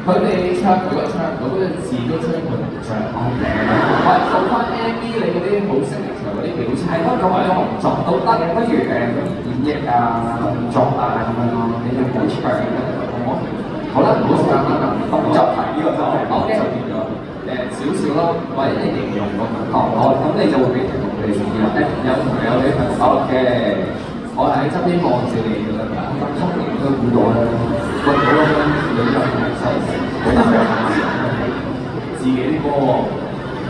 佢哋唱如果唱唔到嗰陣字都將佢唔唱。喂，做翻 MV 你嗰啲好聲力場嗰啲表情。係咯，咁動作都得嘅，不如演繹啊、動作啊咁樣咯，你要好長嘅，好冇？好啦，唔好時間啦，動作題呢個真係，OK，就變咗少少咯，或者你形容個感覺，咁你就會俾同佢哋知啦。有朋友你朋友 OK， 我喺側邊望住你㗎啦，咁聰明都估到啦。喂，好啦，女人係收成，好難嘅，自己啲歌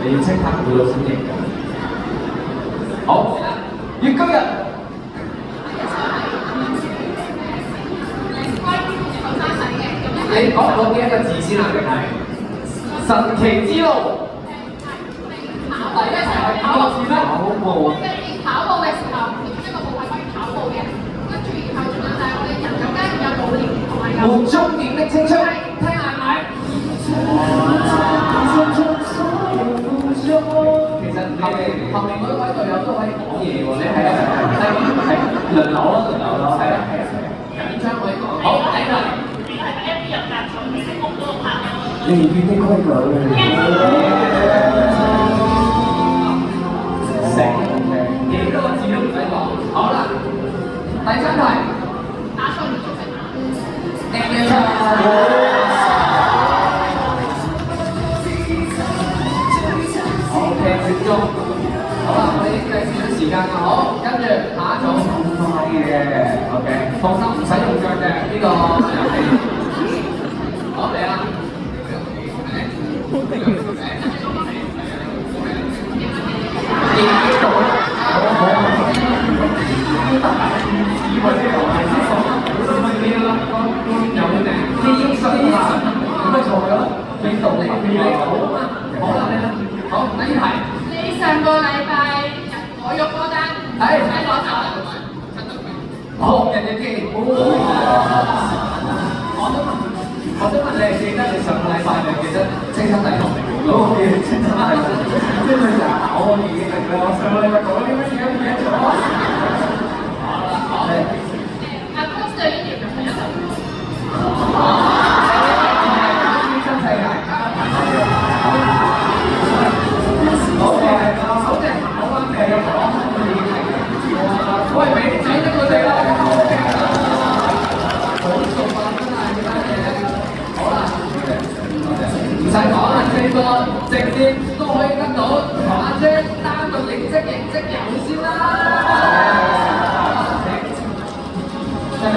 你要即刻估到先贏嘅。好，月居人。你講嗰幾個字先啦，定係神奇之路。第一齊去跑步先啦。跑步。跟住跑步嘅時候，其中一個部位可以跑步嘅，跟住然後仲有就係我哋人中間有老年同埋有。滿終點的青春，聽下係咪？其實後面嗰位隊友都可以講嘢喎，你係輪流咯，係啊，緊張可以講。好，第一題。你唔見啲規矩。成幾多個字都唔使講。好啦，第三題。打錯唔做成啊！OK， 接中。好啦，我哋已經計時咗時間啦。好，跟住下一組好快嘅。OK， 放心，唔使用腳嘅呢個遊戲。好嚟啦！好，第一題。你上個禮拜入我肉嗰單，係攞走。好，人哋記。我想問你係記得你上個禮拜定記得青春大學嚟嘅？我記得青春大學，即係佢打我已經明啦。我上個禮拜講啲乜嘢都唔記得咗。好啦，好。阿 Post 對呢條咁樣。新世界。好嘅，好嘅，好啱嘅咁講。喂，俾仔得佢哋啦。唔使講啦，四個直接都可以得到，阿姐單獨認識有先啦。真係